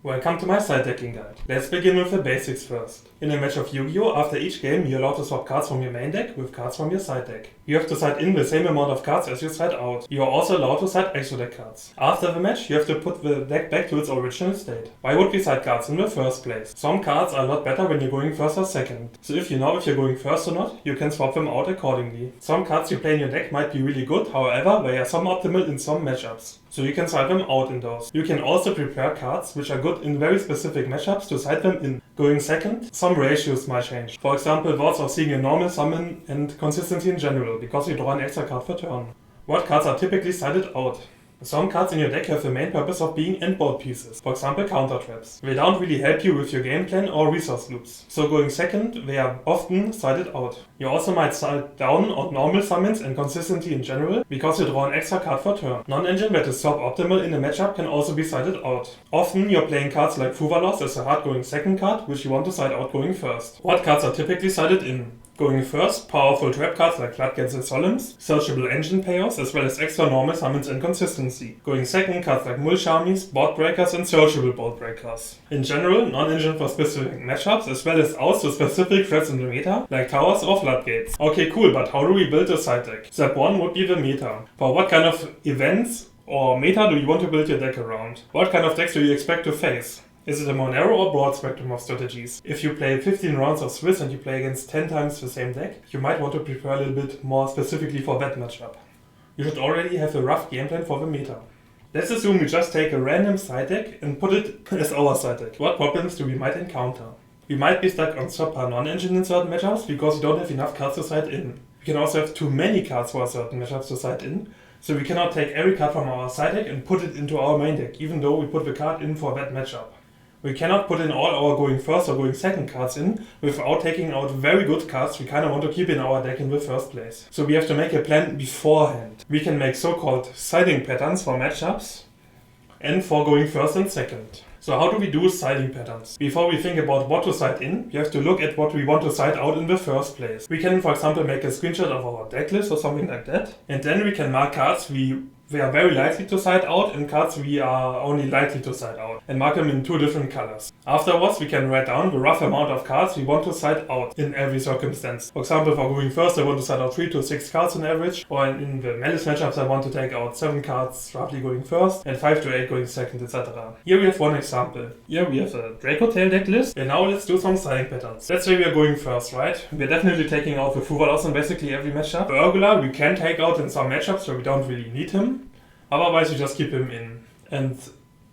Welcome to my side decking guide. Let's begin with the basics first. In a match of Yu-Gi-Oh! After each game you're allowed to swap cards from your main deck with cards from your side deck. You have to side in the same amount of cards as you side out. You are also allowed to side extra deck cards. After the match you have to put the deck back to its original state. Why would we side cards in the first place? Some cards are a lot better when you're going first or second. So if you know if you're going first or not, you can swap them out accordingly. Some cards you play in your deck might be really good, however they are suboptimal in some matchups. So you can side them out in those. You can also prepare cards which are good in very specific matchups to side them in. Going second, some ratios might change. For example, odds of seeing a normal summon and consistency in general, because you draw an extra card per turn. What cards are typically sided out? Some cards in your deck have the main purpose of being endboard pieces, for example counter traps. They don't really help you with your game plan or resource loops. So going second, they are often sided out. You also might side down on normal summons and consistency in general, because you draw an extra card per turn. Non-engine that is suboptimal in a matchup can also be sided out. Often you're playing cards like Fuvalos as a hard going second card, which you want to side out going first. What cards are typically sided in? Going first, powerful trap cards like Floodgates and Solemns, searchable engine payoffs, as well as extra normal summons and consistency. Going second, cards like Mulchamis, board breakers and searchable board breakers. In general, non-engine for specific matchups, as well as outs to specific threats in the meta, like towers or floodgates. Okay, cool, but how do we build a side deck? Step 1 would be the meta. For what kind of events or meta do you want to build your deck around? What kind of decks do you expect to face? Is it a more narrow or broad spectrum of strategies? If you play 15 rounds of Swiss and you play against 10 times the same deck, you might want to prepare a little bit more specifically for that matchup. You should already have a rough game plan for the meta. Let's assume we just take a random side deck and put it as our side deck. What problems do we might encounter? We might be stuck on subpar non-engine in certain matchups because we don't have enough cards to side in. We can also have too many cards for certain matchups to side in, so we cannot take every card from our side deck and put it into our main deck, even though we put the card in for that matchup. We cannot put in all our going first or going second cards in without taking out very good cards we kinda want to keep in our deck in the first place. So we have to make a plan beforehand. We can make so-called siding patterns for matchups and for going first and second. So how do we do siding patterns? Before we think about what to side in, we have to look at what we want to side out in the first place. We can, for example, make a screenshot of our deck list or something like that, and then we can mark cards we are very likely to side out and cards we are only likely to side out, and mark them in two different colors. Afterwards, we can write down the rough amount of cards we want to side out in every circumstance. For example, for going first, I want to side out 3 to 6 cards on average, or in the Malice matchups, I want to take out 7 cards roughly going first, and 5 to 8 going second, etc. Here we have one example. Here we have a Draco Tail deck list, and now let's do some siding patterns. Let's say we are going first, right? We're definitely taking out the Fuvalos in basically every matchup. The Urgula we can take out in some matchups where we don't really need him. Otherwise, we just keep him in. And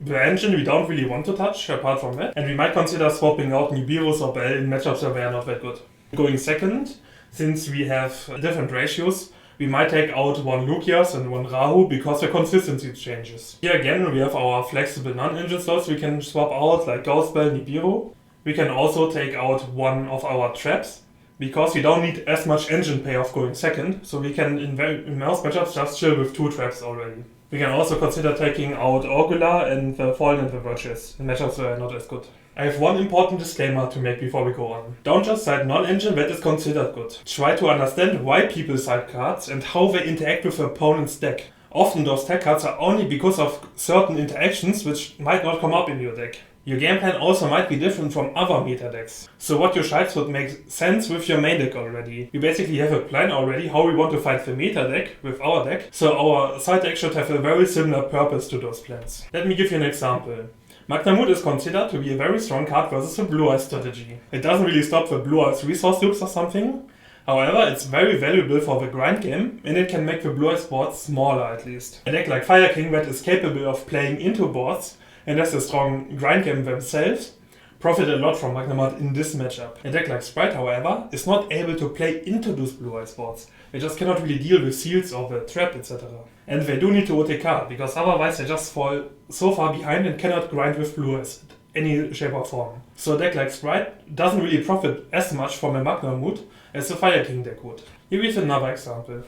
the engine we don't really want to touch, apart from that. And we might consider swapping out Nibiru's or Bell in matchups where they are not that good. Going second, since we have different ratios, we might take out one Lucias and one Rahu because the consistency changes. Here again, we have our flexible non-engine slots we can swap out, like Ghost Bell, Nibiru. We can also take out one of our traps, because we don't need as much engine payoff going second, so we can in most matchups just chill with 2 traps already. We can also consider taking out Orgula and the Fallen and the Virtuous in matchups that are not as good. I have one important disclaimer to make before we go on. Don't just side non-engine that is considered good. Try to understand why people side cards and how they interact with the opponent's deck. Often those tech cards are only because of certain interactions which might not come up in your deck. Your game plan also might be different from other meta decks. So what you sides would make sense with your main deck already. We basically have a plan already how we want to fight the meta deck with our deck, so our side deck should have a very similar purpose to those plans. Let me give you an example. Magnamut is considered to be a very strong card versus a Blue Eyes strategy. It doesn't really stop the Blue Eyes resource loops or something. However, it's very valuable for the grind game, and it can make the Blue Eyes boards smaller at least. A deck like Fire King that is capable of playing into boards and has a strong grind game themselves, profit a lot from Magnamut in this matchup. A deck like Sprite, however, is not able to play into those Blue Eyes boards. They just cannot really deal with seals or the trap, etc. And they do need to OTK, because otherwise they just fall so far behind and cannot grind with Blue Eyes in any shape or form. So a deck like Sprite doesn't really profit as much from a Magnamut as the Fire King deck would. Here we have another example.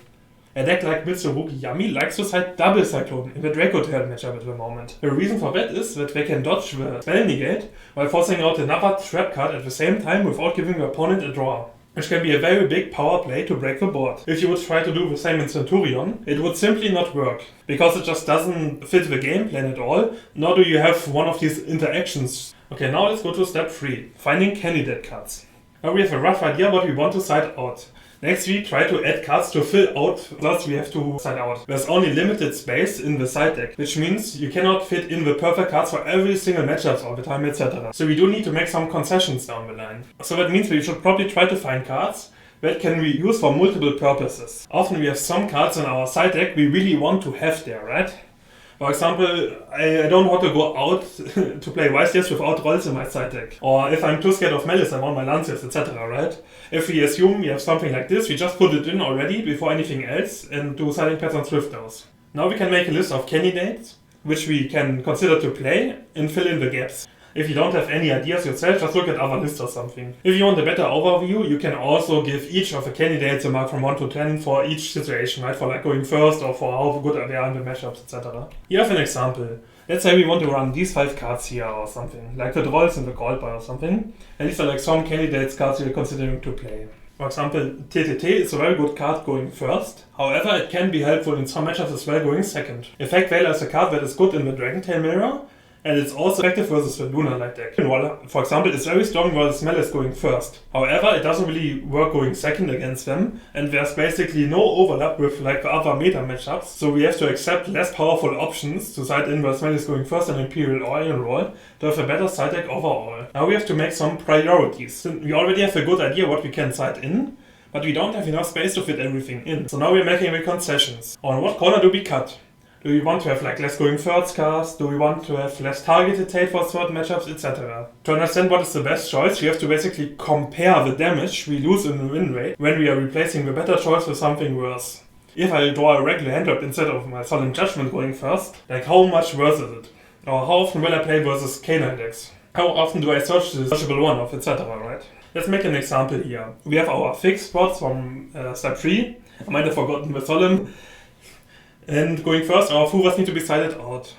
A deck like Mitsurugi Yami likes to side double Cyclone in the Draco Tail matchup at the moment. The reason for that is that they can dodge the spell negate while forcing out another trap card at the same time without giving the opponent a draw. which can be a very big power play to break the board. If you would try to do the same in Centurion, it would simply not work, because it just doesn't fit the game plan at all, nor do you have one of these interactions. Okay, now let's go to step 3, finding candidate cards. Now we have a rough idea what we want to side out. Next we try to add cards to fill out slots we have to side out. There's only limited space in the side deck, which means you cannot fit in the perfect cards for every single matchup all the time, etc. So we do need to make some concessions down the line. So that means we should probably try to find cards that can we use for multiple purposes. Often we have some cards in our side deck we really want to have there, right? For example, I don't want to go out to play Wisest without rolls in my side deck. Or if I'm too scared of Malice, I want my Lanciers, etc., right? If we assume we have something like this, we just put it in already before anything else and do siding patterns with those. Now we can make a list of candidates, which we can consider to play and fill in the gaps. If you don't have any ideas yourself, just look at other lists or something. If you want a better overview, you can also give each of the candidates a mark from 1 to 10 for each situation, right? For like going first or for how good they are in the matchups, etc. Here I have an example. Let's say we want to run these 5 cards here or something, like the Drolls and the Goldbar or something. And these are like some candidates cards we're considering to play. For example, TTT is a very good card going first. However, it can be helpful in some matchups as well going second. Effect Veiler is a card that is good in the Dragontail mirror, and it's also effective versus the Lunar Light deck. For example, it's very strong versus Malice going first. However, it doesn't really work going second against them, and there's basically no overlap with like other meta matchups, so we have to accept less powerful options to side in versus Malice going first and Imperial or Iron Roll to have a better side deck overall. Now we have to make some priorities. We already have a good idea what we can side in, but we don't have enough space to fit everything in. So now we're making the concessions. On what corner do we cut? Do we want to have like less going first cards? Do we want to have less targeted hate for certain matchups, etc.? To understand what is the best choice, we have to basically compare the damage we lose in the win rate when we are replacing the better choice with something worse. If I draw a regular hand drop instead of my Solemn Judgment going first, like how much worse is it? Or how often will I play versus Canine decks? How often do I search the searchable one off, etc., right? Let's make an example here. We have our fixed spots from step 3. I might have forgotten the Solemn. And going first, our Fuvas need to be sided out.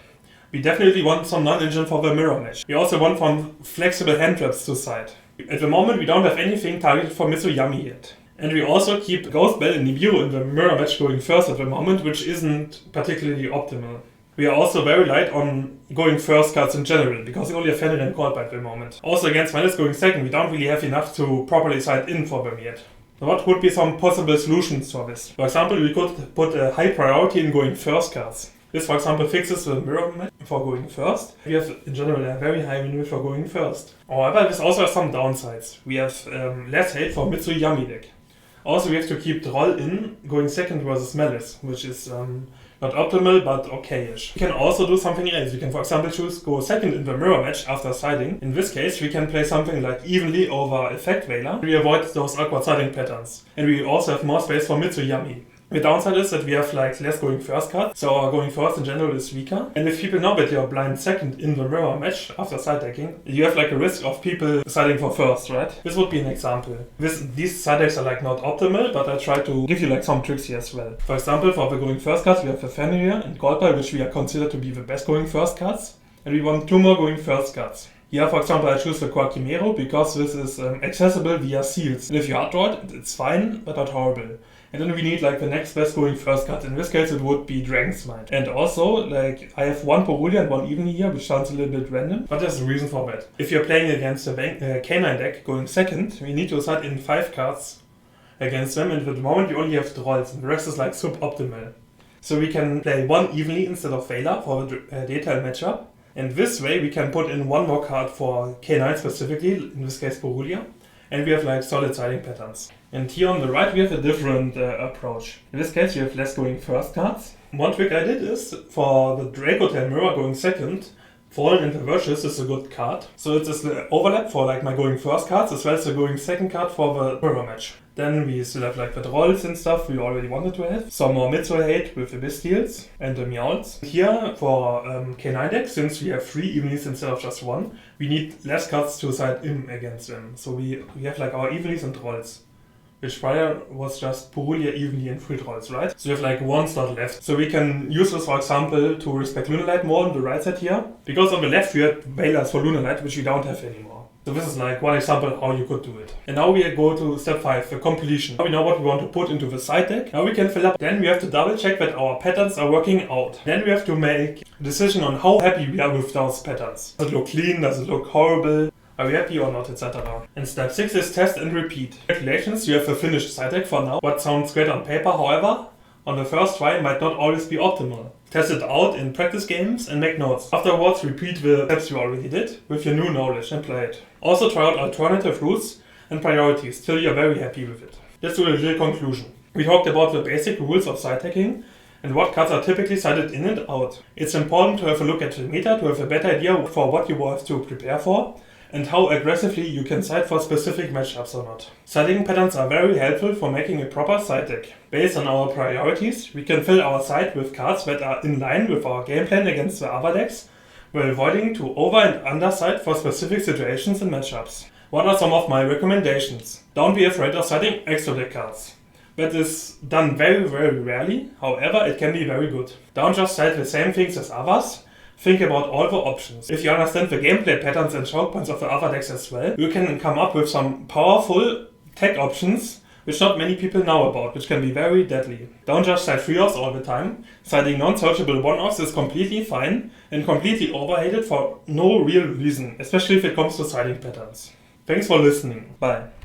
We definitely want some non-engine for the mirror match. We also want some flexible hand traps to side. At the moment we don't have anything targeted for Mitsuyami yet. And we also keep Ghost Bell and Nibiru in the mirror match going first at the moment, which isn't particularly optimal. We are also very light on going first cards in general, because we only have Fenrir and Goldbite at the moment. Also against Malice going second, we don't really have enough to properly side in for them yet. What would be some possible solutions for this? For example, we could put a high priority in going first cards. This, for example, fixes the mirror match for going first. We have, in general, a very high win rate for going first. However, this also has some downsides. We have less hate for Mitsuyami deck. Also, we have to keep Droll in going second versus Malice, which is not optimal, but okayish. We can also do something else. We can, for example, choose go second in the mirror match after siding. In this case, we can play something like evenly over Effect Veiler. We avoid those awkward siding patterns. And we also have more space for Mitsuyami. The downside is that we have like less going first cards, so our going first in general is weaker. And if people know that you're blind second in the mirror match after side decking, you have like a risk of people siding for first, right? This would be an example. These side decks are like not optimal, but I try to give you like some tricks here as well. For example, for the going first cards, we have the Fenrir and Goldball, which we are considered to be the best going first cards. And we want 2 more going first cards. Here, for example, I choose the Quackimero because this is accessible via seals. And if you hard draw it, it's fine, but not horrible. And then we need like the next best going first card. In this case, it would be Dragon's Might. And also, like, I have 1 Borrelia and 1 Evening here, which sounds a little bit random, but there's a reason for that. If you're playing against a Canine deck going second, we need to side in 5 cards against them, and at the moment we only have Drolls, and the rest is like suboptimal. So we can play 1 Evenly instead of Veiler for the detail matchup. And this way we can put in 1 more card for K9 specifically, in this case Borrelia. And we have like solid siding patterns. And here on the right we have a different approach. In this case we have less going first cards. One trick I did is, for the Dracotail mirror going second, Fallen into Virtuous is a good card. So it is the overlap for like my going first cards as well as the going second card for the mirror match. Then we still have like the Drolls and stuff we already wanted to have. Some more Mitsu hate with the Bestials and the Meowls. Here for K9 deck, since we have 3 Evenlies instead of just 1, we need less cards to side in against them. So we have like our Evenlies and Drolls. Which prior was just Borrelia, Evenly and 3 Drolls, right? So we have like 1 slot left. So we can use this, for example, to respect Lunalight more on the right side here. Because on the left we had Veilers for Lunalight, which we don't have anymore. So this is like one example how you could do it. And now we go to step 5, the completion. Now we know what we want to put into the side deck. Now we can fill up. Then we have to double check that our patterns are working out. Then we have to make a decision on how happy we are with those patterns. Does it look clean? Does it look horrible? Are we happy or not, etc. And step 6 is test and repeat. Congratulations, you have a finished side deck for now. What sounds great on paper, however, on the first try might not always be optimal. Test it out in practice games and make notes. Afterwards, repeat the steps you already did with your new knowledge and play it. Also try out alternative routes and priorities till you're very happy with it. Let's do a real conclusion. We talked about the basic rules of sidedecking and what cards are typically sided in and out. It's important to have a look at the meta to have a better idea for what you will have to prepare for and how aggressively you can side for specific matchups or not. Siding patterns are very helpful for making a proper side deck. Based on our priorities, we can fill our side with cards that are in line with our game plan against the other decks, while avoiding to over and underside for specific situations and matchups. What are some of my recommendations? Don't be afraid of siding extra deck cards. That is done very rarely, however it can be very good. Don't just side the same things as others. Think about all the options. If you understand the gameplay patterns and choke points of the other decks as well, you can come up with some powerful tech options which not many people know about, which can be very deadly. Don't just side 3-offs all the time. Siding non-searchable 1-offs is completely fine and completely overhated for no real reason, especially if it comes to siding patterns. Thanks for listening. Bye.